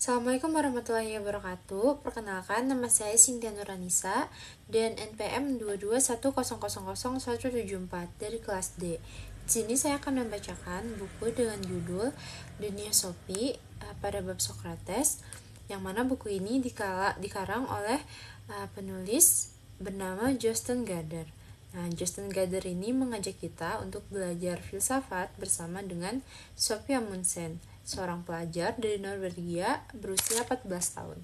Assalamualaikum warahmatullahi wabarakatuh. Perkenalkan, nama saya Cynthia Nuranisa dan NPM 221000174 dari kelas D. Di sini saya akan membacakan buku dengan judul Dunia Sophie pada bab Socrates, yang mana buku ini dikarang oleh penulis bernama Jostein Gaarder. Nah, Jostein Gaarder ini mengajak kita untuk belajar filsafat bersama dengan Sophie Amundsen, seorang pelajar dari Norwegia berusia 14 tahun.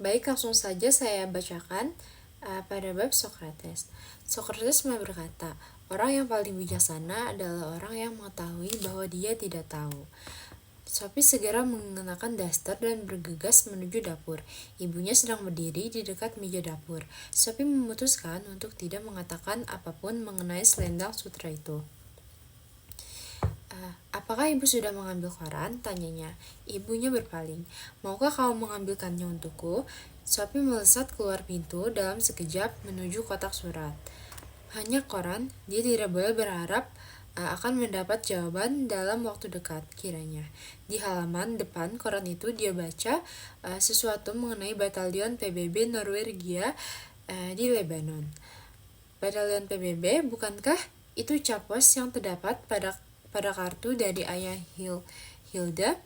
Baik, langsung saja saya bacakan pada bab Socrates. Socrates berkata, orang yang paling bijaksana adalah orang yang mengetahui bahwa dia tidak tahu. Sophie segera mengenakan daster dan bergegas menuju dapur. Ibunya sedang berdiri di dekat meja dapur. Sophie memutuskan untuk tidak mengatakan apapun mengenai selendang sutra itu. Apakah ibu sudah mengambil koran? Tanyanya. Ibunya berpaling. Maukah kamu mengambilkannya untukku? Sophie melesat keluar pintu dalam sekejap menuju kotak surat. Hanya koran, dia tidak boleh berharap akan mendapat jawaban dalam waktu dekat, kiranya. Di halaman depan koran itu dia baca sesuatu mengenai batalion PBB Norwegia di Lebanon. Batalion PBB, bukankah itu capos yang terdapat pada kartu dari ayah Hilda?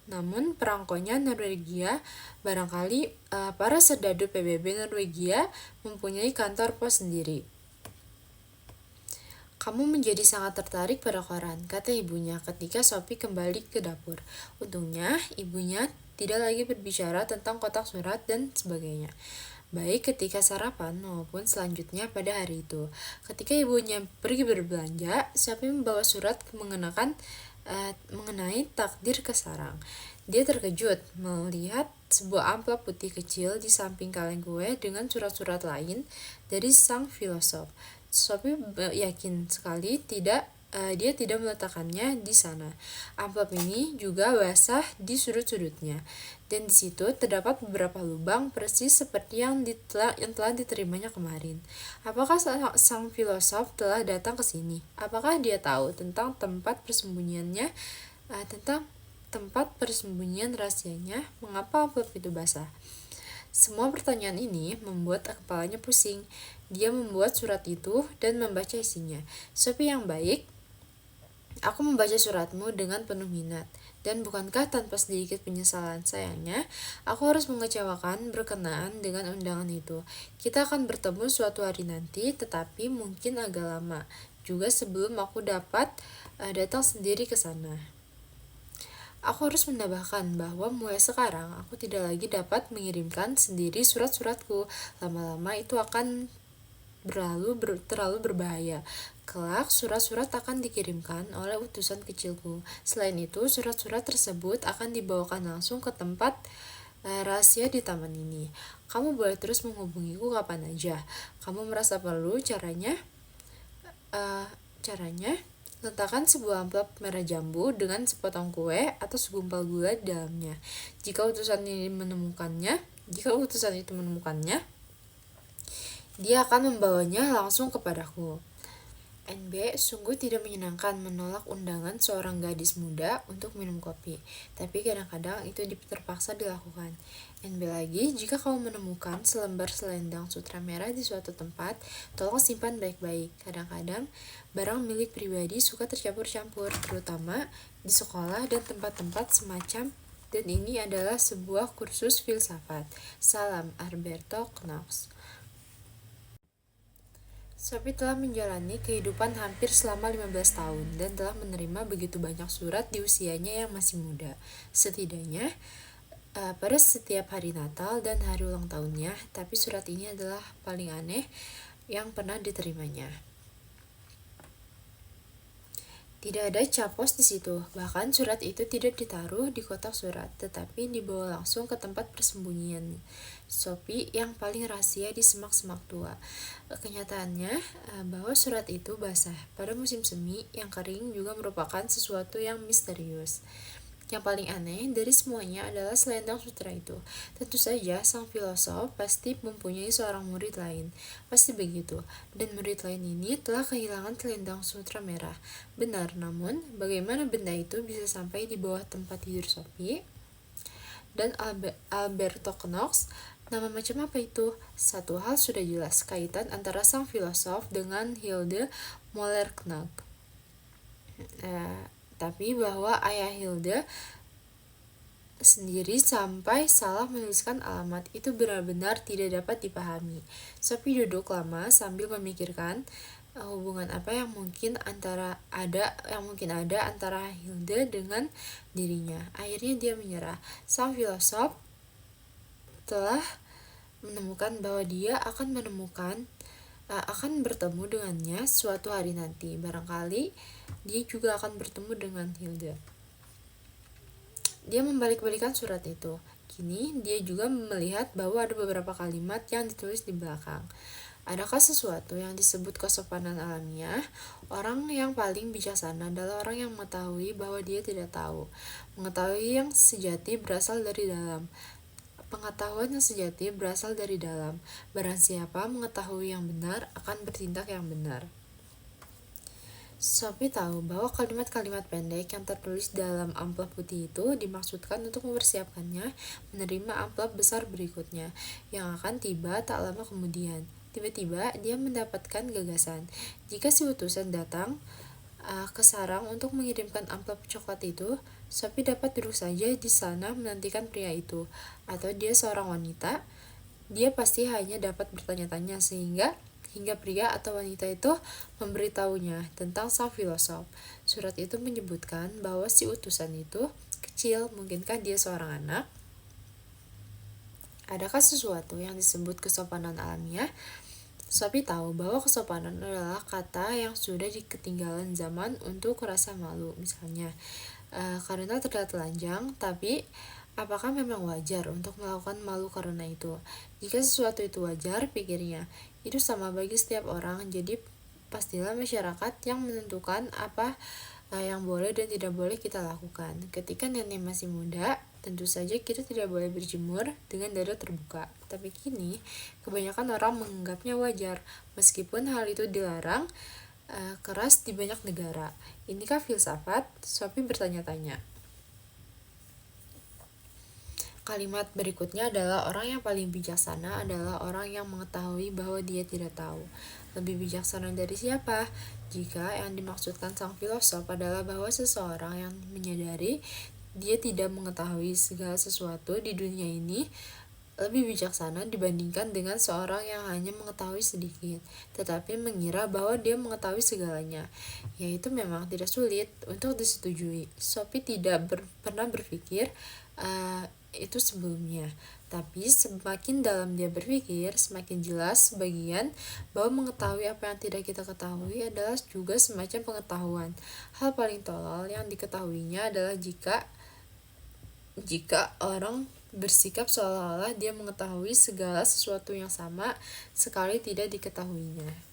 Namun perangkonya Norwegia, barangkali para serdadu PBB Norwegia mempunyai kantor pos sendiri. Kamu menjadi sangat tertarik pada koran, kata ibunya ketika Sophie kembali ke dapur. Untungnya, ibunya tidak lagi berbicara tentang kotak surat dan sebagainya, baik ketika sarapan maupun selanjutnya pada hari itu. Ketika ibunya pergi berbelanja, Sophie membawa surat mengenai takdir ke sarang. Dia terkejut melihat sebuah amplop putih kecil di samping kaleng kue dengan surat-surat lain dari sang filosof. Sophie yakin sekali dia tidak meletakkannya di sana. Amplop ini juga basah di sudut-sudutnya, dan di situ terdapat beberapa lubang persis seperti yang telah diterimanya kemarin. Apakah sang filosof telah datang ke sini? Apakah dia tahu tentang tempat persembunyiannya, tentang tempat persembunyian rahasianya? Mengapa amplop itu basah? Semua pertanyaan ini membuat kepalanya pusing. Dia membuat surat itu dan membaca isinya. Sophie yang baik, aku membaca suratmu dengan penuh minat. Dan bukankah tanpa sedikit penyesalan? Sayangnya, aku harus mengecewakan berkenaan dengan undangan itu. Kita akan bertemu suatu hari nanti, tetapi mungkin agak lama juga sebelum aku dapat datang sendiri ke sana. Aku harus menambahkan bahwa mulai sekarang aku tidak lagi dapat mengirimkan sendiri surat-suratku. Lama-lama itu akan terlalu berbahaya. Kelak, surat-surat akan dikirimkan oleh utusan kecilku. Selain itu, surat-surat tersebut akan dibawakan langsung ke tempat rahasia di taman ini. Kamu boleh terus menghubungiku kapan aja. Kamu merasa perlu caranya? Letakkan sebuah amplop merah jambu dengan sepotong kue atau segumpal gula di dalamnya. Jika utusan itu menemukannya, dia akan membawanya langsung kepadaku. NB sungguh tidak menyenangkan menolak undangan seorang gadis muda untuk minum kopi, tapi kadang-kadang itu terpaksa dilakukan. NB lagi, jika kamu menemukan selembar selendang sutra merah di suatu tempat, tolong simpan baik-baik. Kadang-kadang, barang milik pribadi suka tercampur-campur, terutama di sekolah dan tempat-tempat semacam, dan ini adalah sebuah kursus filsafat. Salam, Alberto Knox. Sophie telah menjalani kehidupan hampir selama 15 tahun dan telah menerima begitu banyak surat di usianya yang masih muda. Setidaknya pada setiap hari Natal dan hari ulang tahunnya, tapi surat ini adalah paling aneh yang pernah diterimanya. Tidak ada capos di situ, bahkan surat itu tidak ditaruh di kotak surat, tetapi dibawa langsung ke tempat persembunyian Sophie yang paling rahasia di semak-semak tua. Kenyataannya bahwa surat itu basah. Pada musim semi yang kering juga merupakan sesuatu yang misterius. Yang paling aneh dari semuanya adalah selendang sutra itu. Tentu saja sang filosof pasti mempunyai seorang murid lain. Pasti begitu. Dan murid lain ini telah kehilangan selendang sutra merah. Benar, namun bagaimana benda itu bisa sampai di bawah tempat tidur Sophie? dan Alberto Knox. Nama macam apa itu? Satu hal sudah jelas, kaitan antara sang filosof dengan Hilde Moller-Knag. Tapi bahwa ayah Hilde sendiri sampai salah menuliskan alamat itu benar-benar tidak dapat dipahami. Sophie duduk lama sambil memikirkan hubungan apa yang mungkin ada antara Hilde dengan dirinya. Akhirnya dia menyerah. Sang filosof telah menemukan bahwa dia akan bertemu dengannya suatu hari nanti. Barangkali dia juga akan bertemu dengan Hilde. Dia membalik-balikan surat itu. Kini dia juga melihat bahwa ada beberapa kalimat yang ditulis di belakang. Adakah sesuatu yang disebut kesopanan alamiah? Orang yang paling bijaksana adalah orang yang mengetahui bahwa dia tidak tahu. Mengetahui yang sejati berasal dari dalam. Pengetahuan yang sejati berasal dari dalam. Barang siapa mengetahui yang benar akan bertindak yang benar. Sophie tahu bahwa kalimat-kalimat pendek yang tertulis dalam amplop putih itu dimaksudkan untuk mempersiapkannya menerima amplop besar berikutnya yang akan tiba tak lama kemudian. Tiba-tiba dia mendapatkan gagasan. Jika si utusan datang ke sarang untuk mengirimkan amplop coklat itu, Sophie dapat duduk saja di sana menantikan pria itu. Atau dia seorang wanita, dia pasti hanya dapat bertanya-tanya hingga pria atau wanita itu memberitahunya tentang sang filosof. Surat itu menyebutkan bahwa si utusan itu kecil, mungkinkah dia seorang anak? Adakah sesuatu yang disebut kesopanan alamiah? Sophie tahu bahwa kesopanan adalah kata yang sudah ketinggalan zaman untuk rasa malu, misalnya karena terlihat telanjang, tapi apakah memang wajar untuk melakukan malu karena itu? Jika sesuatu itu wajar, pikirnya, itu sama bagi setiap orang, jadi pastilah masyarakat yang menentukan apa yang boleh dan tidak boleh kita lakukan. Ketika nenek masih muda, tentu saja kita tidak boleh berjemur dengan dada terbuka. Tapi kini, kebanyakan orang menganggapnya wajar, meskipun hal itu dilarang keras di banyak negara. Inikah filsafat? Sophie bertanya-tanya. Kalimat berikutnya adalah orang yang paling bijaksana adalah orang yang mengetahui bahwa dia tidak tahu. Lebih bijaksana dari siapa? Jika yang dimaksudkan sang filosof adalah bahwa seseorang yang menyadari dia tidak mengetahui segala sesuatu di dunia ini lebih bijaksana dibandingkan dengan seorang yang hanya mengetahui sedikit, tetapi mengira bahwa dia mengetahui segalanya. Yaitu memang tidak sulit untuk disetujui. Sophie tidak pernah berpikir itu sebelumnya, tapi semakin dalam dia berpikir, semakin jelas sebagian bahwa mengetahui apa yang tidak kita ketahui adalah juga semacam pengetahuan. Hal paling tolol yang diketahuinya adalah jika orang bersikap seolah-olah dia mengetahui segala sesuatu yang sama sekali tidak diketahuinya.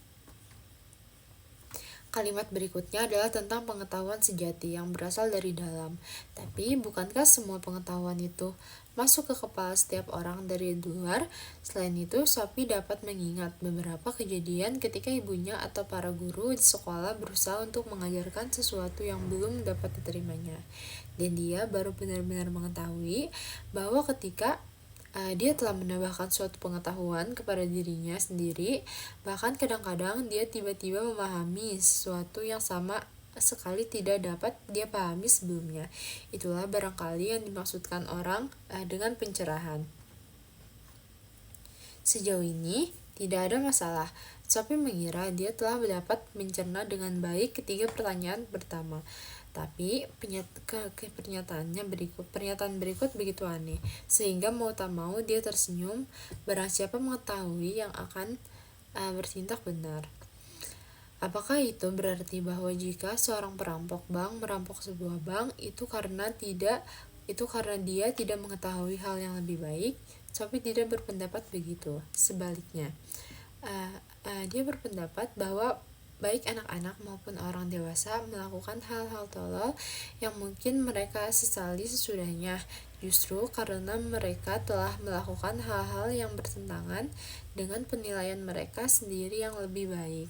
Kalimat berikutnya adalah tentang pengetahuan sejati yang berasal dari dalam. Tapi bukankah semua pengetahuan itu masuk ke kepala setiap orang dari luar? Selain itu, Sophie dapat mengingat beberapa kejadian ketika ibunya atau para guru di sekolah berusaha untuk mengajarkan sesuatu yang belum dapat diterimanya. Dan dia baru benar-benar mengetahui bahwa ketika dia telah menambahkan suatu pengetahuan kepada dirinya sendiri, bahkan kadang-kadang dia tiba-tiba memahami sesuatu yang sama sekali tidak dapat dia pahami sebelumnya. Itulah barangkali yang dimaksudkan orang dengan pencerahan. Sejauh ini tidak ada masalah. Sophie mengira dia telah dapat mencerna dengan baik ketiga pertanyaan pertama. Tapi pernyataan berikut begitu aneh, sehingga mau tak mau dia tersenyum. Barang siapa mengetahui yang akan bertindak benar. Apakah itu berarti bahwa jika seorang perampok bank merampok sebuah bank itu karena dia tidak mengetahui hal yang lebih baik? Sophie tidak berpendapat begitu. Sebaliknya, dia berpendapat bahwa baik anak-anak maupun orang dewasa melakukan hal-hal tolol yang mungkin mereka sesali sesudahnya, justru karena mereka telah melakukan hal-hal yang bertentangan dengan penilaian mereka sendiri yang lebih baik.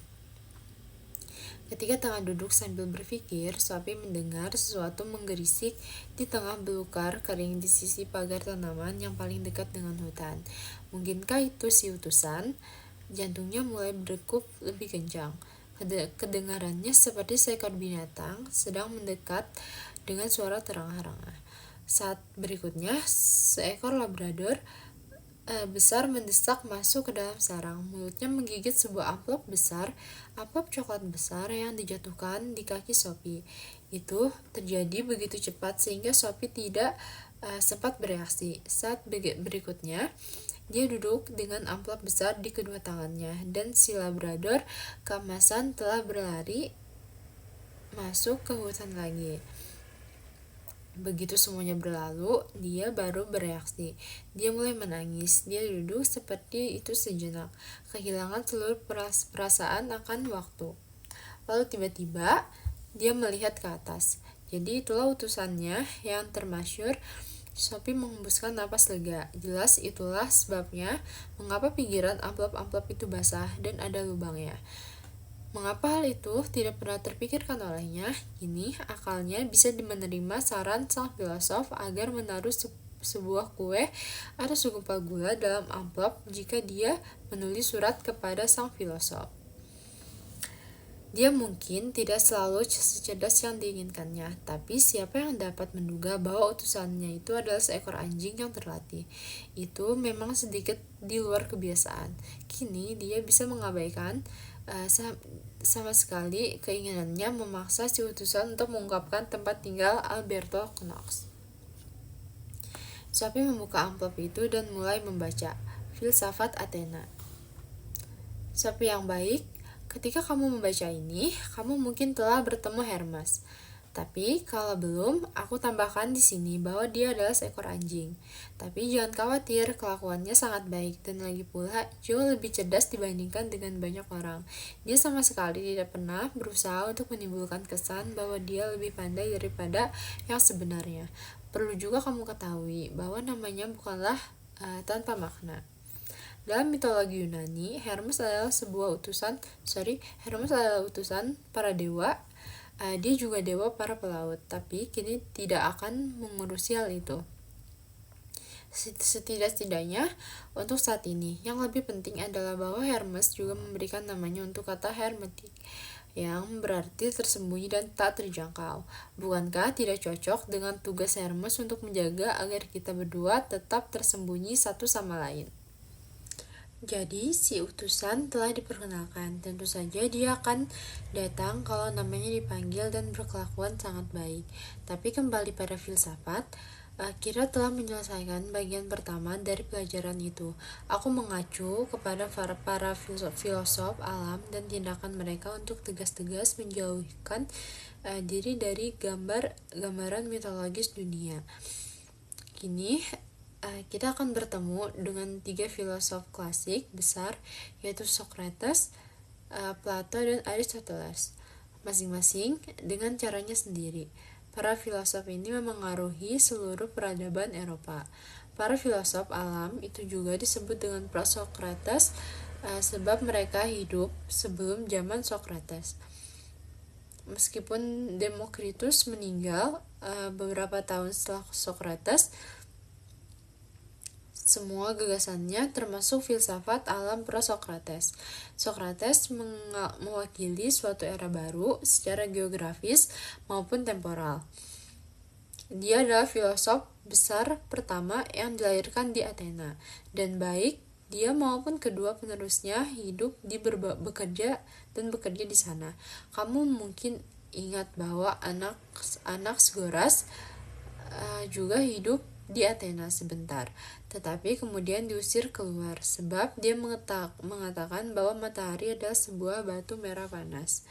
Ketika tengah duduk sambil berpikir, Sophie mendengar sesuatu menggerisik di tengah belukar kering di sisi pagar tanaman yang paling dekat dengan hutan. Mungkinkah itu si utusan? Jantungnya mulai berdegup lebih kencang. Kedengarannya seperti seekor binatang sedang mendekat dengan suara terang-harang. Saat berikutnya, seekor labrador besar mendesak masuk ke dalam sarang. Mulutnya menggigit sebuah amplop coklat besar yang dijatuhkan di kaki Sophie. Itu terjadi begitu cepat sehingga Sophie tidak sempat bereaksi. Saat berikutnya, dia duduk dengan amplop besar di kedua tangannya, dan si labrador keemasan telah berlari masuk ke hutan lagi. Begitu semuanya berlalu, dia baru bereaksi. Dia mulai menangis. Dia duduk seperti itu sejenak, kehilangan seluruh perasaan akan waktu. Lalu tiba-tiba, dia melihat ke atas. Jadi itulah utusannya yang termasyhur. Sophie menghembuskan napas lega. Jelas itulah sebabnya mengapa pinggiran amplop-amplop itu basah dan ada lubangnya. Mengapa hal itu tidak pernah terpikirkan olehnya? Kini akalnya bisa menerima saran sang filosof agar menaruh sebuah kue atau segumpal gula dalam amplop jika dia menulis surat kepada sang filosof. Dia mungkin tidak selalu secerdas yang diinginkannya, tapi siapa yang dapat menduga bahwa utusannya itu adalah seekor anjing yang terlatih? Itu memang sedikit di luar kebiasaan. Kini dia bisa mengabaikan sama sekali keinginannya memaksa si utusan untuk mengungkapkan tempat tinggal Alberto Knox. Sophie membuka amplop itu dan mulai membaca Filsafat Athena. Sophie yang baik, ketika kamu membaca ini, kamu mungkin telah bertemu Hermes. Tapi kalau belum, aku tambahkan di sini bahwa dia adalah seekor anjing. Tapi jangan khawatir, kelakuannya sangat baik dan lagi pula jauh lebih cerdas dibandingkan dengan banyak orang. Dia sama sekali tidak pernah berusaha untuk menimbulkan kesan bahwa dia lebih pandai daripada yang sebenarnya. Perlu juga kamu ketahui bahwa namanya bukanlah tanpa makna. Dalam mitologi Yunani, Hermes adalah utusan para dewa. Dia juga dewa para pelaut, tapi kini tidak akan mengurusi hal itu. Setidak-tidaknya untuk saat ini, yang lebih penting adalah bahwa Hermes juga memberikan namanya untuk kata hermetik, yang berarti tersembunyi dan tak terjangkau. Bukankah tidak cocok dengan tugas Hermes untuk menjaga agar kita berdua tetap tersembunyi satu sama lain? Jadi, si utusan telah diperkenalkan. Tentu saja dia akan datang kalau namanya dipanggil dan berkelakuan sangat baik. Tapi kembali pada filsafat, Kira telah menyelesaikan bagian pertama dari pelajaran itu. Aku mengacu kepada para filosof alam dan tindakan mereka untuk tegas-tegas menjauhkan diri dari gambaran mitologis dunia. Kini, kita akan bertemu dengan 3 filosof klasik besar, yaitu Socrates, Plato, dan Aristoteles, masing-masing dengan caranya sendiri. Para filosof ini memengaruhi seluruh peradaban Eropa. Para filosof alam itu juga disebut dengan pra-Socrates, sebab mereka hidup sebelum zaman Socrates. Meskipun Demokritus meninggal beberapa tahun setelah Socrates, semua gagasannya termasuk filsafat alam pra-Socrates. Socrates mewakili suatu era baru secara geografis maupun temporal. Dia adalah filosof besar pertama yang dilahirkan di Athena, dan baik dia maupun kedua penerusnya hidup bekerja di sana. Kamu mungkin ingat bahwa Anaxagoras juga hidup di Athena sebentar, tetapi kemudian diusir keluar sebab dia mengatakan bahwa matahari adalah sebuah batu merah panas.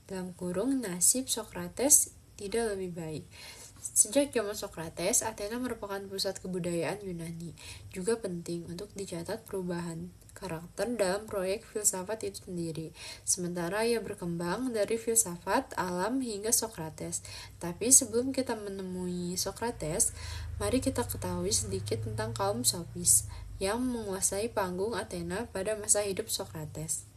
(Nasib Socrates tidak lebih baik). Sejak zaman Socrates, Athena merupakan pusat kebudayaan Yunani. Juga penting untuk dicatat perubahan karakter dalam proyek filsafat itu sendiri. Sementara ia berkembang dari filsafat alam hingga Socrates. Tapi sebelum kita menemui Socrates, mari kita ketahui sedikit tentang kaum Sofis yang menguasai panggung Athena pada masa hidup Socrates.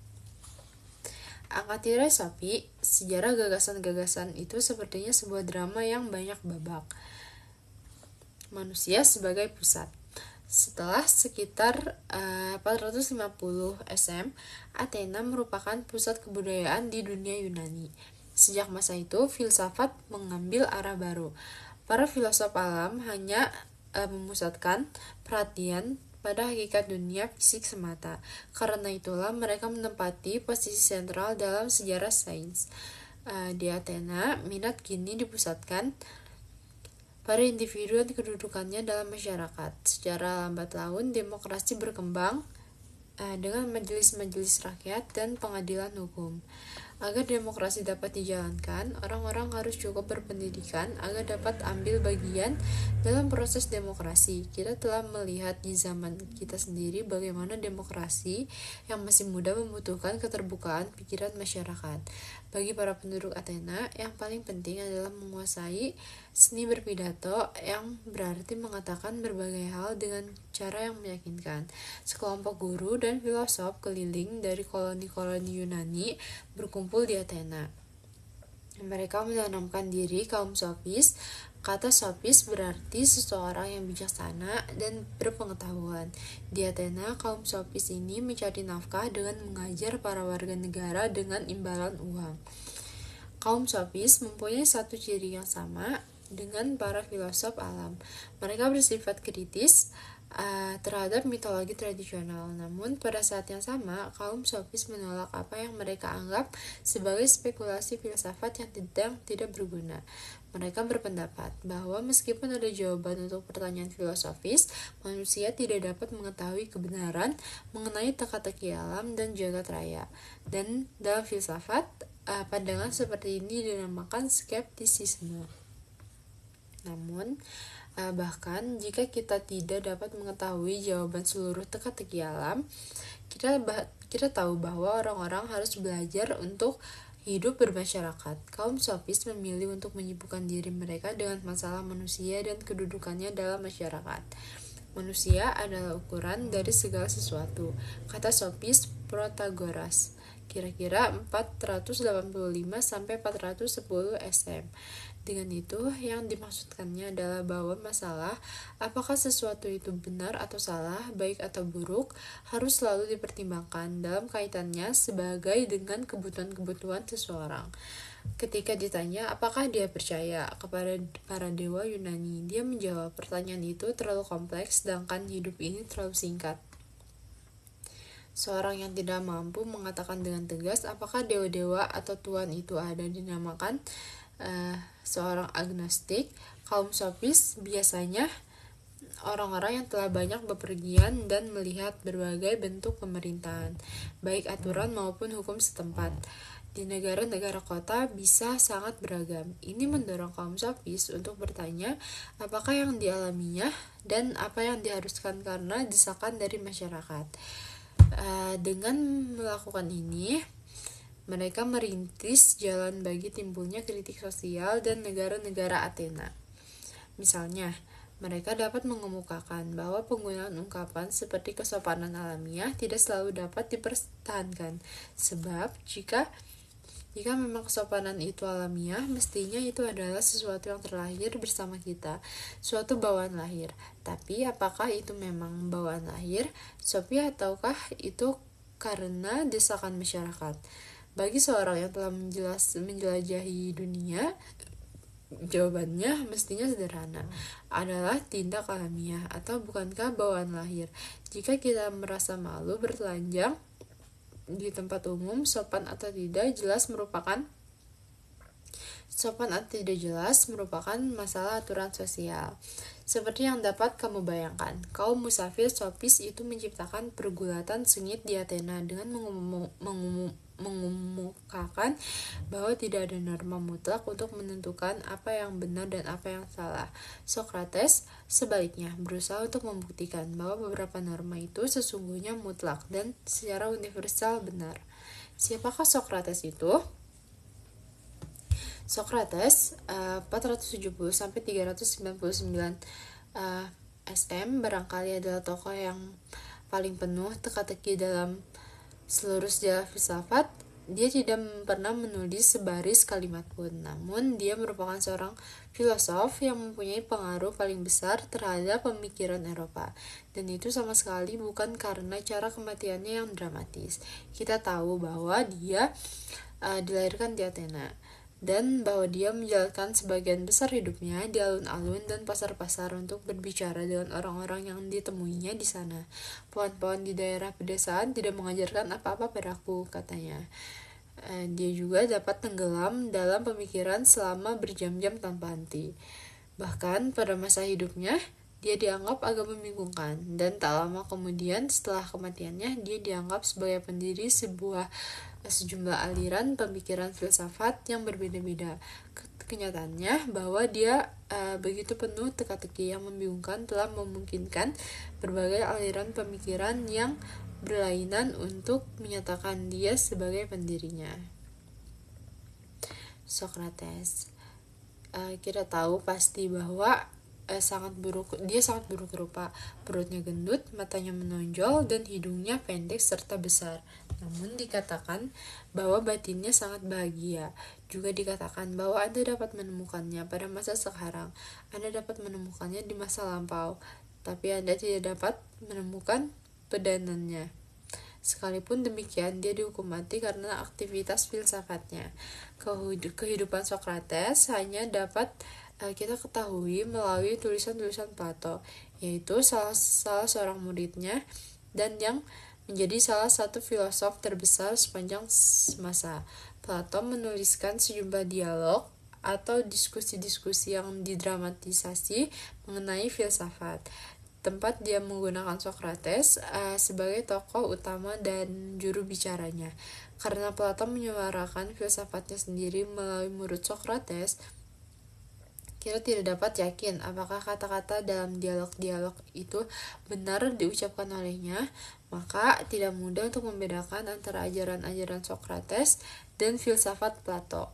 Angkatira Sapi, sejarah gagasan-gagasan itu sepertinya sebuah drama yang banyak babak. Manusia sebagai pusat. Setelah sekitar 450 SM, Athena merupakan pusat kebudayaan di dunia Yunani. Sejak masa itu, filsafat mengambil arah baru. Para filosof alam hanya memusatkan perhatian pada hakikat dunia fisik semata. Karena itulah mereka menempati posisi sentral dalam sejarah sains. Di Athena, minat kini dipusatkan pada individu dan kedudukannya dalam masyarakat. Secara lambat laun, demokrasi berkembang dengan majelis-majelis rakyat dan pengadilan hukum. Agar demokrasi dapat dijalankan, orang-orang harus cukup berpendidikan agar dapat ambil bagian dalam proses demokrasi. Kita telah melihat di zaman kita sendiri bagaimana demokrasi yang masih muda membutuhkan keterbukaan pikiran masyarakat. Bagi para penduduk Athena, yang paling penting adalah menguasai seni berpidato, yang berarti mengatakan berbagai hal dengan cara yang meyakinkan. Sekelompok guru dan filosof keliling dari koloni-koloni Yunani berkumpul di Athena. Mereka menanamkan diri kaum sofis. Kata sofis berarti seseorang yang bijaksana dan berpengetahuan. Di Athena, kaum sofis ini mencari nafkah dengan mengajar para warga negara dengan imbalan uang. Kaum sofis mempunyai satu ciri yang sama dengan para filosof alam. Mereka bersifat kritis terhadap mitologi tradisional. Namun pada saat yang sama, kaum sofis menolak apa yang mereka anggap sebagai spekulasi filsafat yang tidak berguna. Mereka berpendapat bahwa meskipun ada jawaban untuk pertanyaan filosofis, manusia tidak dapat mengetahui kebenaran mengenai teka-teki alam dan jagat raya. Dan dalam filsafat, pandangan seperti ini dinamakan skeptisisme. Namun, bahkan jika kita tidak dapat mengetahui jawaban seluruh teka-teki alam, kita tahu bahwa orang-orang harus belajar untuk hidup bermasyarakat. Kaum sofis memilih untuk menyibukkan diri mereka dengan masalah manusia dan kedudukannya dalam masyarakat. Manusia adalah ukuran dari segala sesuatu, kata sofis Protagoras, kira-kira 485-410 SM. Dengan itu, yang dimaksudkannya adalah bahwa masalah apakah sesuatu itu benar atau salah, baik atau buruk, harus selalu dipertimbangkan dalam kaitannya sebagai dengan kebutuhan-kebutuhan seseorang. Ketika ditanya apakah dia percaya kepada para dewa Yunani, dia menjawab, pertanyaan itu terlalu kompleks, sedangkan hidup ini terlalu singkat. Seorang yang tidak mampu mengatakan dengan tegas apakah dewa-dewa atau Tuhan itu ada dinamakan seorang agnostik. Kaum sofis biasanya orang-orang yang telah banyak bepergian dan melihat berbagai bentuk pemerintahan, baik aturan maupun hukum setempat. Di negara-negara kota bisa sangat beragam. Ini mendorong kaum sofis untuk bertanya apakah yang dialaminya dan apa yang diharuskan karena desakan dari masyarakat. Dengan melakukan ini, mereka merintis jalan bagi timbulnya kritik sosial dan negara-negara Athena. Misalnya, mereka dapat mengemukakan bahwa penggunaan ungkapan seperti kesopanan alamiah tidak selalu dapat dipertahankan, sebab jika memang kesopanan itu alamiah, mestinya itu adalah sesuatu yang terlahir bersama kita, suatu bawaan lahir. Tapi apakah itu memang bawaan lahir, Sophie, ataukah itu karena desakan masyarakat? Bagi seorang yang telah menjelajahi dunia, jawabannya mestinya sederhana, adalah tindak alamiah, atau bukankah bawaan lahir? Jika kita merasa malu bertelanjang di tempat umum, sopan atau tidak jelas merupakan masalah aturan sosial. Seperti yang dapat kamu bayangkan, kaum musafir sofis itu menciptakan pergulatan sengit di Athena dengan mengemukakan bahwa tidak ada norma mutlak untuk menentukan apa yang benar dan apa yang salah. Socrates, sebaliknya, berusaha untuk membuktikan bahwa beberapa norma itu sesungguhnya mutlak dan secara universal benar. Siapakah Socrates itu? Socrates 470-399 SM barangkali adalah tokoh yang paling penuh teka-teki dalam seluruh sejarah filsafat. Dia tidak pernah menulis sebaris kalimat pun, namun dia merupakan seorang filosof yang mempunyai pengaruh paling besar terhadap pemikiran Eropa, dan itu sama sekali bukan karena cara kematiannya yang dramatis. Kita tahu bahwa dia dilahirkan di Athena, dan bahwa dia menjalankan sebagian besar hidupnya di alun-alun dan pasar-pasar untuk berbicara dengan orang-orang yang ditemuinya di sana. Pohon-pohon di daerah pedesaan tidak mengajarkan apa-apa padaku, katanya. Dia juga dapat tenggelam dalam pemikiran selama berjam-jam tanpa henti. Bahkan pada masa hidupnya, dia dianggap agak membingungkan, dan tak lama kemudian setelah kematiannya, dia dianggap sebagai pendiri sejumlah aliran pemikiran filsafat yang berbeda-beda. Kenyataannya bahwa dia begitu penuh teka-teki yang membingungkan telah memungkinkan berbagai aliran pemikiran yang berlainan untuk menyatakan dia sebagai pendirinya. Socrates, kita tahu pasti bahwa dia sangat buruk rupa, perutnya gendut, matanya menonjol, dan hidungnya pendek serta besar. Namun dikatakan bahwa batinnya sangat bahagia. Juga dikatakan bahwa Anda dapat menemukannya pada masa sekarang, Anda dapat menemukannya di masa lampau, tapi Anda tidak dapat menemukan pedanannya. Sekalipun demikian, dia dihukum mati karena aktivitas filsafatnya. Kehidupan Socrates hanya dapat kita ketahui melalui tulisan-tulisan Plato, yaitu salah seorang muridnya dan yang menjadi salah satu filosof terbesar sepanjang masa. Plato menuliskan sejumlah dialog atau diskusi-diskusi yang didramatisasi mengenai filsafat, tempat dia menggunakan Socrates sebagai tokoh utama dan juru bicaranya. Karena Plato menyuarakan filsafatnya sendiri melalui murid Socrates, kita tidak dapat yakin apakah kata-kata dalam dialog-dialog itu benar diucapkan olehnya, maka tidak mudah untuk membedakan antara ajaran-ajaran Socrates dan filsafat Plato.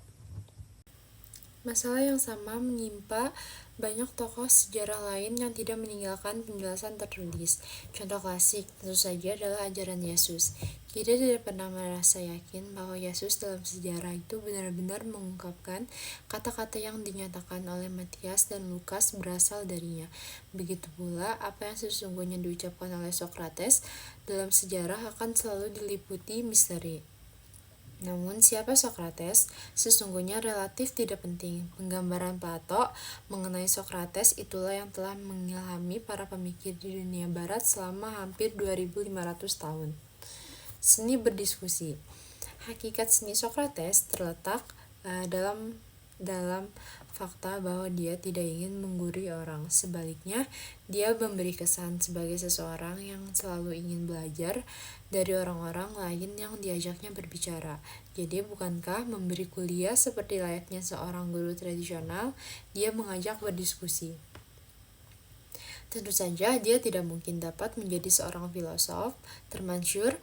Masalah yang sama menimpa banyak tokoh sejarah lain yang tidak meninggalkan penjelasan tertulis. Contoh klasik tentu saja adalah ajaran Yesus. Kita tidak pernah merasa yakin bahwa Yesus dalam sejarah itu benar-benar mengungkapkan kata-kata yang dinyatakan oleh Matias dan Lukas berasal darinya. Begitu pula apa yang sesungguhnya diucapkan oleh Socrates dalam sejarah akan selalu diliputi misteri. Namun siapa Socrates sesungguhnya relatif tidak penting. Penggambaran Plato mengenai Socrates itulah yang telah mengilhami para pemikir di dunia barat selama hampir 2500 tahun. Seni berdiskusi. Hakikat seni Socrates terletak dalam fakta bahwa dia tidak ingin menggurui orang. Sebaliknya, dia memberi kesan sebagai seseorang yang selalu ingin belajar dari orang-orang lain yang diajaknya berbicara. Jadi, bukankah memberi kuliah seperti layaknya seorang guru tradisional, dia mengajak berdiskusi? Tentu saja dia tidak mungkin dapat menjadi seorang filosof termasyhur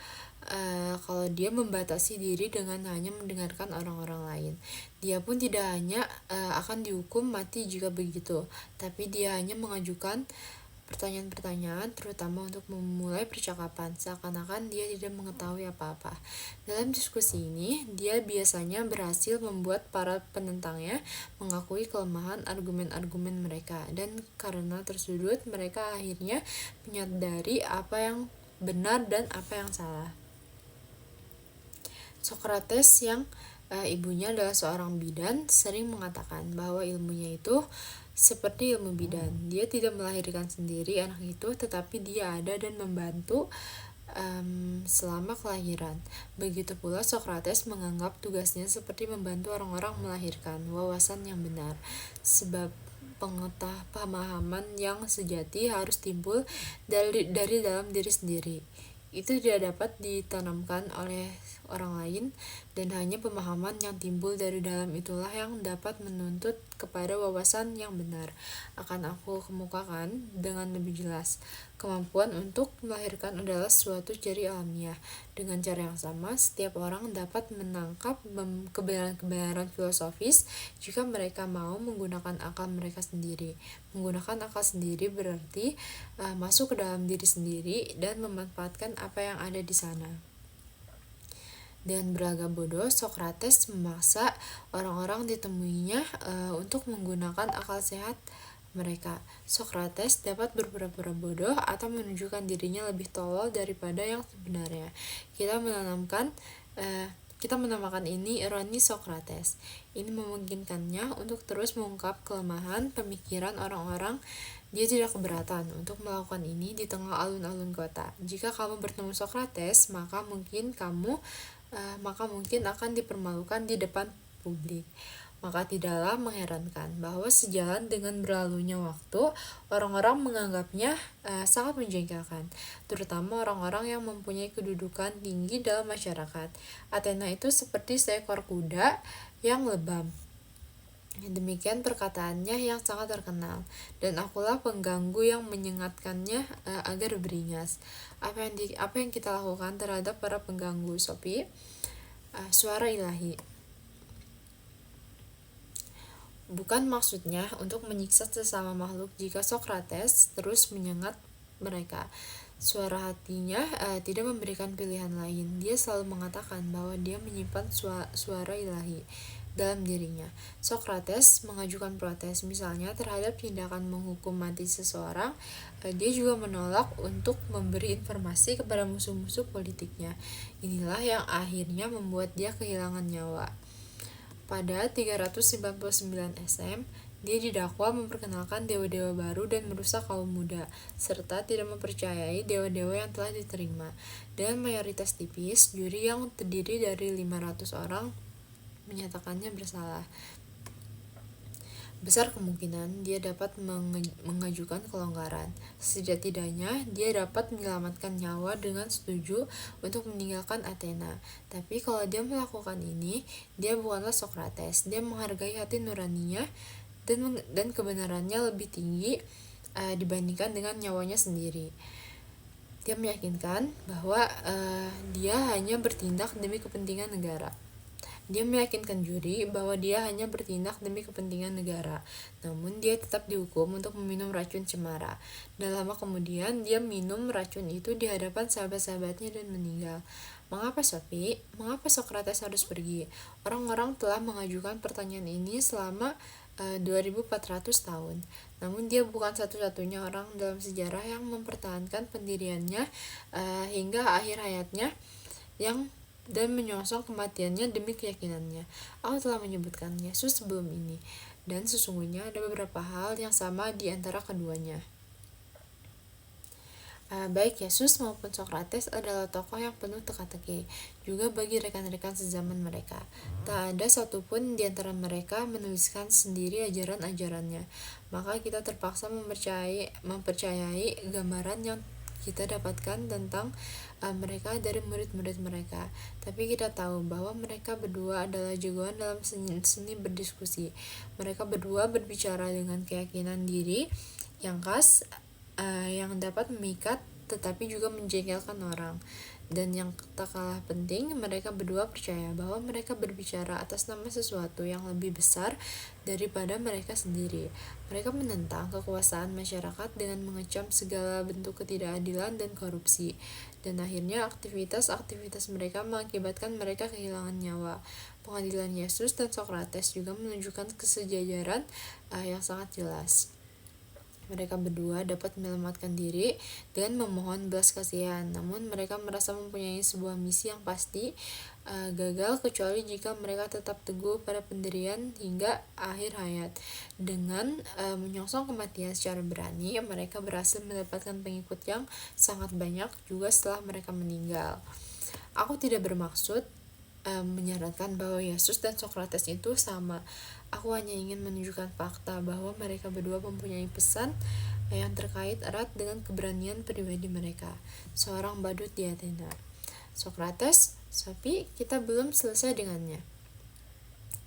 kalau dia membatasi diri dengan hanya mendengarkan orang-orang lain. Dia pun tidak hanya akan dihukum mati jika begitu, tapi dia hanya mengajukan pertanyaan-pertanyaan terutama untuk memulai percakapan, seakan-akan dia tidak mengetahui apa-apa. Dalam diskusi ini, dia biasanya berhasil membuat para penentangnya mengakui kelemahan argumen-argumen mereka, dan karena tersudut, mereka akhirnya menyadari apa yang benar dan apa yang salah. Socrates yang ibunya adalah seorang bidan sering mengatakan bahwa ilmunya itu seperti ilmu bidan. Dia tidak melahirkan sendiri anak itu, tetapi dia ada dan membantu selama kelahiran. Begitu pula Socrates menganggap tugasnya seperti membantu orang-orang melahirkan wawasan yang benar, sebab pemahaman yang sejati harus timbul dari dalam diri sendiri. Itu tidak dapat ditanamkan oleh orang lain, dan hanya pemahaman yang timbul dari dalam itulah yang dapat menuntut kepada wawasan yang benar. Akan aku kemukakan dengan lebih jelas. Kemampuan untuk melahirkan adalah suatu ciri alamiah. Dengan cara yang sama, setiap orang dapat menangkap kebenaran-kebenaran filosofis jika mereka mau menggunakan akal mereka sendiri. Menggunakan akal sendiri berarti masuk ke dalam diri sendiri dan memanfaatkan apa yang ada di sana. Dengan berlagak bodoh, Socrates memaksa orang-orang ditemuinya untuk menggunakan akal sehat mereka. Socrates dapat berpura-pura bodoh atau menunjukkan dirinya lebih tolol daripada yang sebenarnya. Kita menanamkan kita menamakan ini ironi Socrates. Ini memungkinkannya untuk terus mengungkap kelemahan pemikiran orang-orang. Dia tidak keberatan untuk melakukan ini di tengah alun-alun kota. Jika kamu bertemu Socrates, maka mungkin akan dipermalukan di depan publik. Maka tidaklah mengherankan bahwa sejalan dengan berlalunya waktu, orang-orang menganggapnya sangat menjengkelkan, terutama orang-orang yang mempunyai kedudukan tinggi dalam masyarakat. Athena itu seperti seekor kuda yang lebam. Demikian perkataannya yang sangat terkenal, dan akulah pengganggu yang menyengatkannya agar beringas. Apa yang kita lakukan terhadap para pengganggu, Sophie? Suara ilahi. Bukan maksudnya untuk menyiksa sesama makhluk jika Socrates terus menyengat mereka. Suara hatinya tidak memberikan pilihan lain. Dia selalu mengatakan bahwa dia menyimpan suara ilahi dalam dirinya. Socrates mengajukan protes, misalnya terhadap tindakan menghukum mati seseorang. Dia juga menolak untuk memberi informasi kepada musuh-musuh politiknya. Inilah yang akhirnya membuat dia kehilangan nyawa. Pada 399 SM, dia didakwa memperkenalkan dewa-dewa baru dan merusak kaum muda, serta tidak mempercayai dewa-dewa yang telah diterima. Dengan mayoritas tipis, juri yang terdiri dari 500 orang menyatakannya bersalah. Besar kemungkinan dia dapat mengajukan kelonggaran. Setidak-tidaknya dia dapat menyelamatkan nyawa dengan setuju untuk meninggalkan Athena. Tapi kalau dia melakukan ini, dia bukanlah Socrates. Dia menghargai hati nuraninya dan kebenarannya lebih tinggi dibandingkan dengan nyawanya sendiri. Dia meyakinkan bahwa dia hanya bertindak demi kepentingan negara. Dia meyakinkan juri bahwa dia hanya bertindak demi kepentingan negara, namun dia tetap dihukum untuk meminum racun cemara. Dan lama kemudian, dia minum racun itu di hadapan sahabat-sahabatnya dan meninggal. Mengapa Sophie? Mengapa Socrates harus pergi? Orang-orang telah mengajukan pertanyaan ini selama 2400 tahun. Namun dia bukan satu-satunya orang dalam sejarah yang mempertahankan pendiriannya hingga akhir hayatnya dan menyongsong kematiannya demi keyakinannya. Aku telah menyebutkan Yesus sebelum ini, dan sesungguhnya ada beberapa hal yang sama di antara keduanya. Baik Yesus maupun Socrates adalah tokoh yang penuh teka-teki, juga bagi rekan-rekan sezaman mereka. Tak ada satupun di antara mereka menuliskan sendiri ajaran-ajarannya, maka kita terpaksa mempercayai gambaran yang kita dapatkan tentang mereka dari murid-murid mereka. Tapi kita tahu bahwa mereka berdua adalah jagoan dalam seni berdiskusi. Mereka berdua berbicara dengan keyakinan diri yang khas, yang dapat memikat tetapi juga menjengkelkan orang. Dan yang tak kalah penting, mereka berdua percaya bahwa mereka berbicara atas nama sesuatu yang lebih besar daripada mereka sendiri. Mereka menentang kekuasaan masyarakat dengan mengecam segala bentuk ketidakadilan dan korupsi. Dan akhirnya aktivitas mereka mengakibatkan mereka kehilangan nyawa. Pengadilan Yesus dan Socrates juga menunjukkan kesejajaran yang sangat jelas. Mereka berdua dapat menyelamatkan diri dengan memohon belas kasihan, namun mereka merasa mempunyai sebuah misi yang pasti gagal kecuali jika mereka tetap teguh pada pendirian hingga akhir hayat. Dengan menyongsong kematian secara berani, mereka berhasil mendapatkan pengikut yang sangat banyak juga setelah mereka meninggal. Aku tidak bermaksud menyarankan bahwa Yesus dan Socrates itu sama. Aku hanya ingin menunjukkan fakta bahwa mereka berdua mempunyai pesan yang terkait erat dengan keberanian pribadi mereka. Seorang badut di Athena. Socrates, Sophie, kita belum selesai dengannya.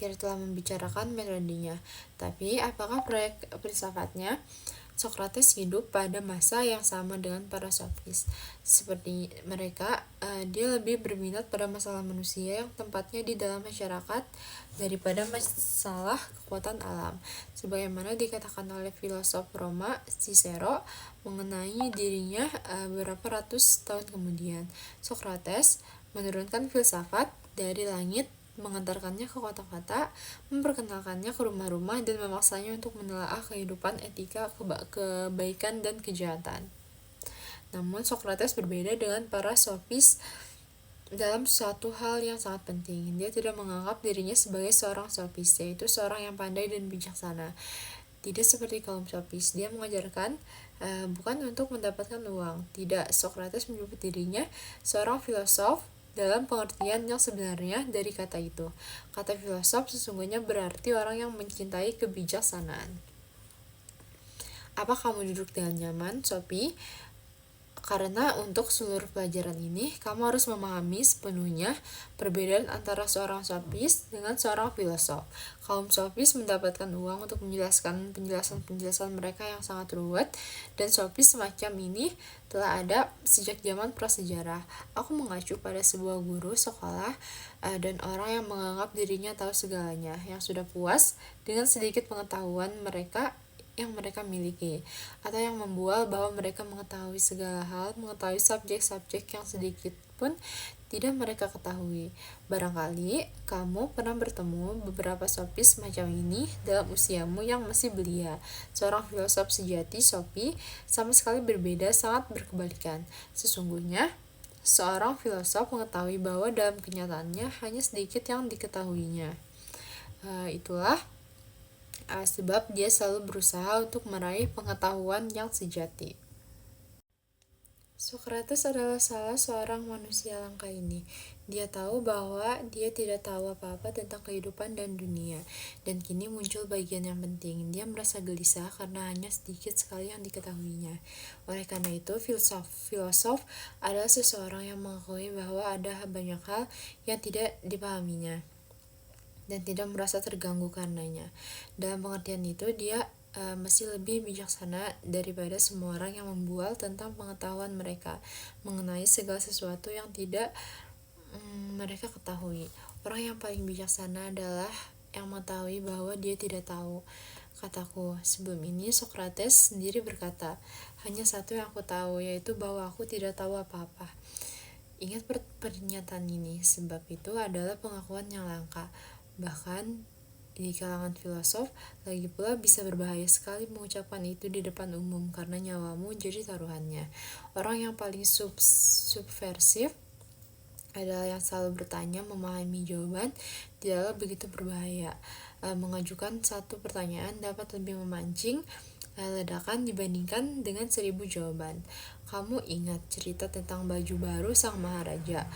Kita telah membicarakan metodenya, tapi apakah proyek filsafatnya? Socrates hidup pada masa yang sama dengan para sofis. Seperti mereka, dia lebih berminat pada masalah manusia yang tempatnya di dalam masyarakat daripada masalah kekuatan alam. Sebagaimana dikatakan oleh filosof Roma Cicero mengenai dirinya beberapa ratus tahun kemudian. Socrates menurunkan filsafat dari langit, mengantarkannya ke kota-kota, memperkenalkannya ke rumah-rumah, dan memaksanya untuk menelaah kehidupan, etika, kebaikan, dan kejahatan. Namun Socrates berbeda dengan para sofis dalam suatu hal yang sangat penting. Dia tidak menganggap dirinya sebagai seorang sofis, yaitu seorang yang pandai dan bijaksana. Tidak seperti kaum sofis, dia mengajarkan bukan untuk mendapatkan uang. Tidak, Socrates menyebut dirinya seorang filosof dalam pengertian yang sebenarnya dari kata itu. Kata filosof sesungguhnya berarti orang yang mencintai kebijaksanaan. Apa kamu duduk dengan nyaman, Sophie? Karena untuk seluruh pelajaran ini, kamu harus memahami sepenuhnya perbedaan antara seorang sofis dengan seorang filosof. Kaum sofis mendapatkan uang untuk menjelaskan penjelasan mereka yang sangat ruwet, dan sofis semacam ini telah ada sejak zaman prasejarah. Aku mengacu pada sebuah guru sekolah dan orang yang menganggap dirinya tahu segalanya, yang sudah puas dengan sedikit pengetahuan yang mereka miliki, atau yang membual bahwa mereka mengetahui segala hal, mengetahui subjek-subjek yang sedikit pun tidak mereka ketahui. Barangkali kamu pernah bertemu beberapa sofis macam ini dalam usiamu yang masih belia. Seorang filosof sejati, Sophie, sama sekali berbeda, sangat berkebalikan. Sesungguhnya, seorang filosof mengetahui bahwa dalam kenyataannya hanya sedikit yang diketahuinya. Itulah sebab dia selalu berusaha untuk meraih pengetahuan yang sejati. Socrates adalah salah seorang manusia langka ini. Dia tahu bahwa dia tidak tahu apa-apa tentang kehidupan dan dunia, dan kini muncul bagian yang penting. Dia merasa gelisah karena hanya sedikit sekali yang diketahuinya. Oleh karena itu, filosof adalah seseorang yang mengakui bahwa ada banyak hal yang tidak dipahaminya dan tidak merasa terganggu karenanya. Dalam pengertian itu, dia masih lebih bijaksana daripada semua orang yang membual tentang pengetahuan mereka mengenai segala sesuatu yang tidak mereka ketahui. Orang yang paling bijaksana adalah yang mengetahui bahwa dia tidak tahu. Kataku, sebelum ini Socrates sendiri berkata, hanya satu yang aku tahu, yaitu bahwa aku tidak tahu apa-apa. Ingat pernyataan ini, sebab itu adalah pengakuan yang langka. Bahkan di kalangan filosof, lagi pula bisa berbahaya sekali mengucapkan itu di depan umum karena nyawamu jadi taruhannya. Orang yang paling subversif adalah yang selalu bertanya, memahami jawaban, tidaklah begitu berbahaya. Mengajukan satu pertanyaan dapat lebih memancing ledakan dibandingkan dengan 1000 jawaban. Kamu ingat cerita tentang baju baru sang maharaja.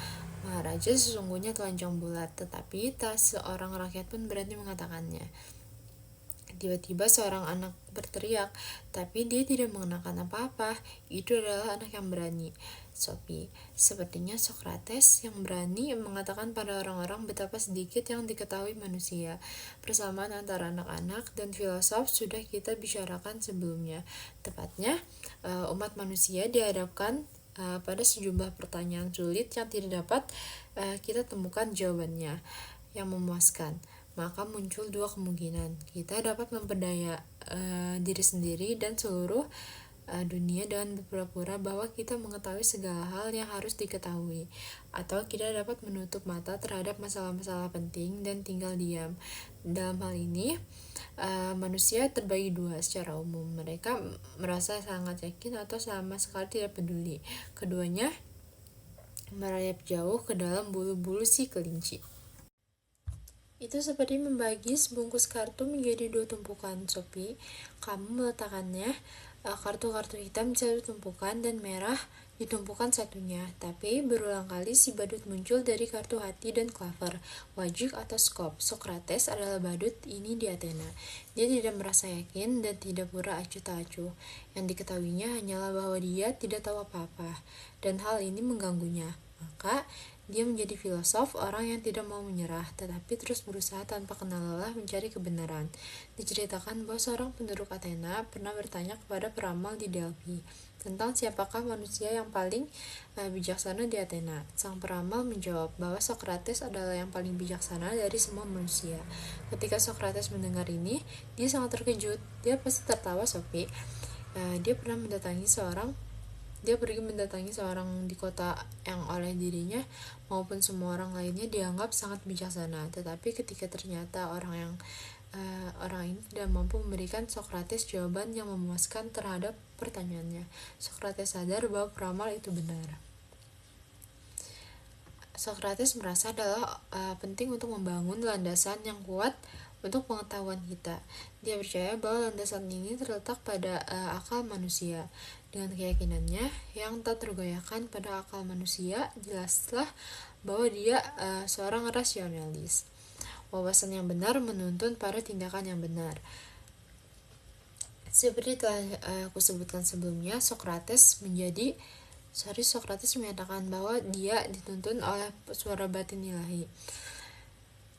Maharaja sesungguhnya telanjang bulat, tetapi tak seorang rakyat pun berani mengatakannya. Tiba-tiba seorang anak berteriak, tapi dia tidak mengenakan apa-apa. Itu adalah anak yang berani. Sophie, sepertinya Socrates yang berani mengatakan pada orang-orang betapa sedikit yang diketahui manusia. Persamaan antara anak-anak dan filosof sudah kita bicarakan sebelumnya. Tepatnya, umat manusia dihadapkan pada sejumlah pertanyaan sulit yang tidak dapat kita temukan jawabannya yang memuaskan. Maka muncul dua kemungkinan. Kita dapat memperdaya diri sendiri dan seluruh dunia dengan berpura-pura bahwa kita mengetahui segala hal yang harus diketahui, atau kita dapat menutup mata terhadap masalah-masalah penting dan tinggal diam. Dalam hal ini, manusia terbagi dua secara umum. Mereka merasa sangat yakin atau sama sekali tidak peduli. Keduanya merayap jauh ke dalam bulu-bulu si kelinci. Itu seperti membagi sebungkus kartu menjadi dua tumpukan. Sophie, kamu meletakkannya, kartu-kartu hitam di satu tumpukan dan merah di tumpukan satunya. Tapi berulang kali si badut muncul dari kartu hati dan klaver, wajik atau skop. Socrates adalah badut ini di Athena. Dia tidak merasa yakin dan tidak pura acuh tak acuh. Yang diketahuinya hanyalah bahwa dia tidak tahu apa-apa, dan hal ini mengganggunya. Maka dia menjadi filosof, orang yang tidak mau menyerah, tetapi terus berusaha tanpa kenal lelah mencari kebenaran. Diceritakan bahwa seorang penduduk Athena pernah bertanya kepada peramal di Delphi tentang siapakah manusia yang paling bijaksana di Athena. Sang peramal menjawab bahwa Socrates adalah yang paling bijaksana dari semua manusia. Ketika Socrates mendengar ini, dia sangat terkejut. Dia pasti tertawa, Sophie. Dia pernah mendatangi seorang Dia pergi mendatangi seorang di kota yang oleh dirinya maupun semua orang lainnya dianggap sangat bijaksana. Tetapi ketika ternyata orang ini tidak mampu memberikan Socrates jawaban yang memuaskan terhadap pertanyaannya, Socrates sadar bahwa peramal itu benar. Socrates merasa adalah penting untuk membangun landasan yang kuat untuk pengetahuan kita. Dia percaya bahwa landasan ini terletak pada akal manusia. Dengan keyakinannya yang tak tergoyahkan pada akal manusia, jelaslah bahwa dia seorang rasionalis. Wawasan yang benar menuntun pada tindakan yang benar. Seperti telah aku sebutkan sebelumnya, Socrates menyatakan bahwa dia dituntun oleh suara batin ilahi,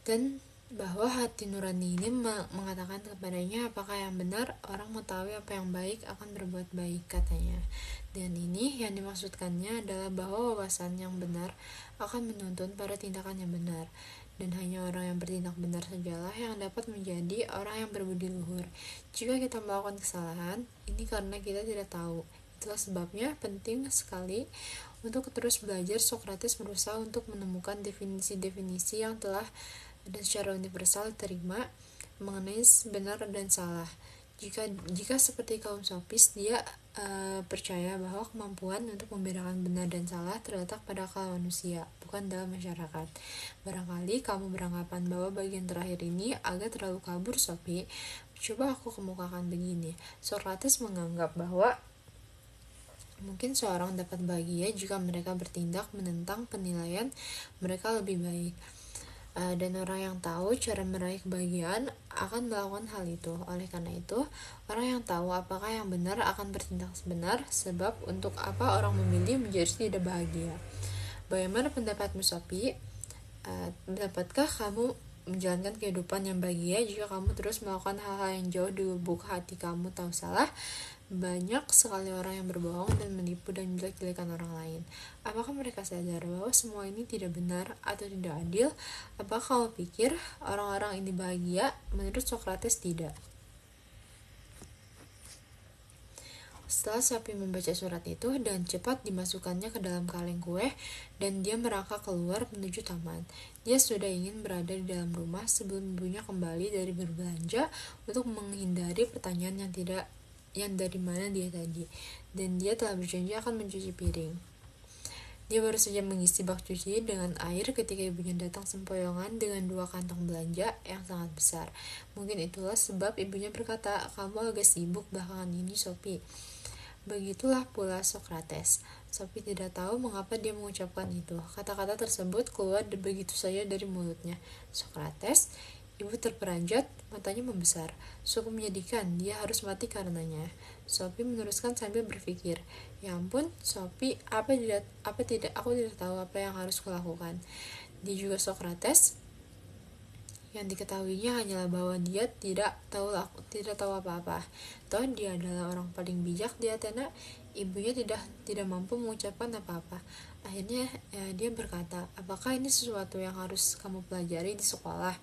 dan bahwa hati nurani ini mengatakan kepadanya apakah yang benar. Orang mengetahui apa yang baik akan berbuat baik, katanya. Dan ini yang dimaksudkannya adalah bahwa wawasan yang benar akan menuntun pada tindakan yang benar, dan hanya orang yang bertindak benar sajalah yang dapat menjadi orang yang berbudi luhur. Jika kita melakukan kesalahan, ini karena kita tidak tahu. Itulah sebabnya penting sekali untuk terus belajar. Socrates berusaha untuk menemukan definisi-definisi yang telah dan secara universal diterima mengenai benar dan salah. Jika seperti kaum sofis, dia percaya bahwa kemampuan untuk membedakan benar dan salah terletak pada akal manusia, bukan dalam masyarakat. Barangkali kamu beranggapan bahwa bagian terakhir ini agak terlalu kabur, Sophie. Coba aku kemukakan begini. Socrates menganggap bahwa mungkin seorang dapat bahagia jika mereka bertindak menentang penilaian mereka lebih baik. Dan orang yang tahu cara meraih kebahagiaan akan melakukan hal itu. Oleh karena itu, orang yang tahu apakah yang benar akan bertindak benar, sebab untuk apa orang memilih menjadi tidak bahagia. Bagaimana pendapatmu, Sophie? Dapatkah kamu menjalankan kehidupan yang bahagia jika kamu terus melakukan hal-hal yang jauh di lubuk hati kamu tahu salah? Banyak sekali orang yang berbohong dan menipu dan menjelek-jelekan orang lain. Apakah mereka sadar bahwa semua ini tidak benar atau tidak adil? Apakah kamu pikir orang-orang ini bahagia? Menurut Socrates, tidak. Setelah Sophie membaca surat itu dan cepat dimasukkannya ke dalam kaleng kue, dan dia merangkak keluar menuju taman. Dia sudah ingin berada di dalam rumah sebelum ibunya kembali dari berbelanja untuk menghindari pertanyaan yang dari mana dia tadi, dan dia telah berjanji akan mencuci piring. Dia baru saja mengisi bak cuci dengan air ketika ibunya datang sempoyongan dengan 2 kantong belanja yang sangat besar. Mungkin itulah sebab ibunya berkata, "Kamu agak sibuk belakangan ini, Sophie." Begitulah pula Socrates. Sophie tidak tahu mengapa dia mengucapkan itu. Kata-kata tersebut keluar begitu saja dari mulutnya. Socrates. Ibu terperanjat, matanya membesar. Sungguh menyedihkan, dia harus mati karenanya. Sophie meneruskan sambil berpikir, ya ampun, Sophie, aku tidak tahu apa yang harus kulakukan. Dia juga Socrates. Yang diketahuinya hanyalah bahwa dia tidak tahu apa-apa. Toh dia adalah orang paling bijak di Athena. Ibunya tidak mampu mengucapkan apa-apa. Akhirnya dia berkata, apakah ini sesuatu yang harus kamu pelajari di sekolah?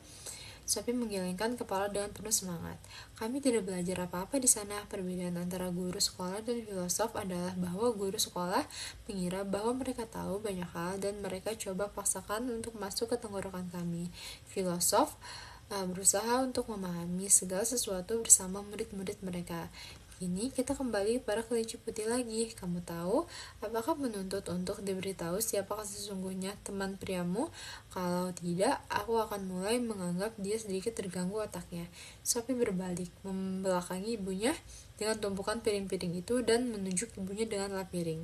Sophie menggelengkan kepala dengan penuh semangat. Kami tidak belajar apa-apa di sana. Perbedaan antara guru sekolah dan filosof adalah bahwa guru sekolah mengira bahwa mereka tahu banyak hal dan mereka coba paksakan untuk masuk ke tenggorokan kami. Filosof berusaha untuk memahami segala sesuatu bersama murid-murid mereka. Kini kita kembali pada kelinci putih lagi. Kamu tahu, apakah menuntut untuk diberitahu siapakah sesungguhnya teman priamu? Kalau tidak, aku akan mulai menganggap dia sedikit terganggu otaknya. Sophie berbalik, membelakangi ibunya dengan tumpukan piring-piring itu dan menunjuk ibunya dengan lap piring.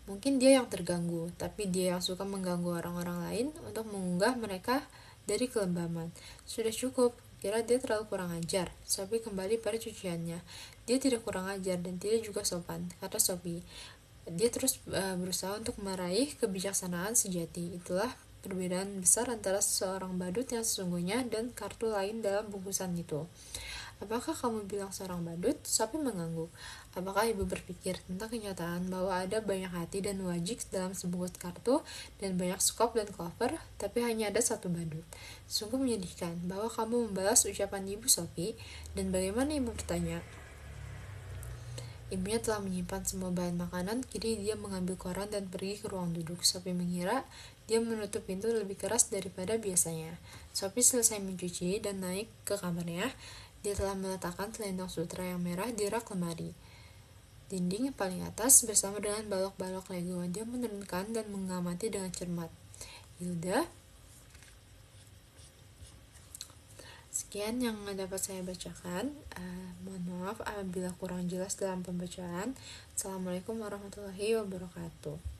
Mungkin dia yang terganggu, tapi dia yang suka mengganggu orang-orang lain untuk mengunggah mereka dari kelembaman. Sudah cukup. Kira dia terlalu kurang ajar. Sophie kembali pada cuciannya. Dia tidak kurang ajar dan tidak juga sopan, kata Sophie. Dia terus berusaha untuk meraih kebijaksanaan sejati. Itulah perbedaan besar antara seorang badut yang sesungguhnya dan kartu lain dalam bungkusan itu. Apakah kamu bilang seorang badut? Sophie mengangguk. Apakah ibu berpikir tentang kenyataan bahwa ada banyak hati dan wajik dalam sebungkus kartu dan banyak skop dan cover, tapi hanya ada satu badut? Sungguh menyedihkan bahwa kamu membalas ucapan ibu, Sophie. Dan bagaimana ibu bertanya? Ibunya telah menyimpan semua bahan makanan, kini dia mengambil koran dan pergi ke ruang duduk. Sophie mengira dia menutup pintu lebih keras daripada biasanya. Sophie selesai mencuci dan naik ke kamarnya. Dia telah meletakkan selendang sutra yang merah di rak lemari dinding yang paling atas bersama dengan balok-balok Lego. Dia menurunkan dan mengamati dengan cermat. Hilda, sekian yang dapat saya bacakan. Mohon maaf apabila kurang jelas dalam pembacaan. Assalamualaikum warahmatullahi wabarakatuh.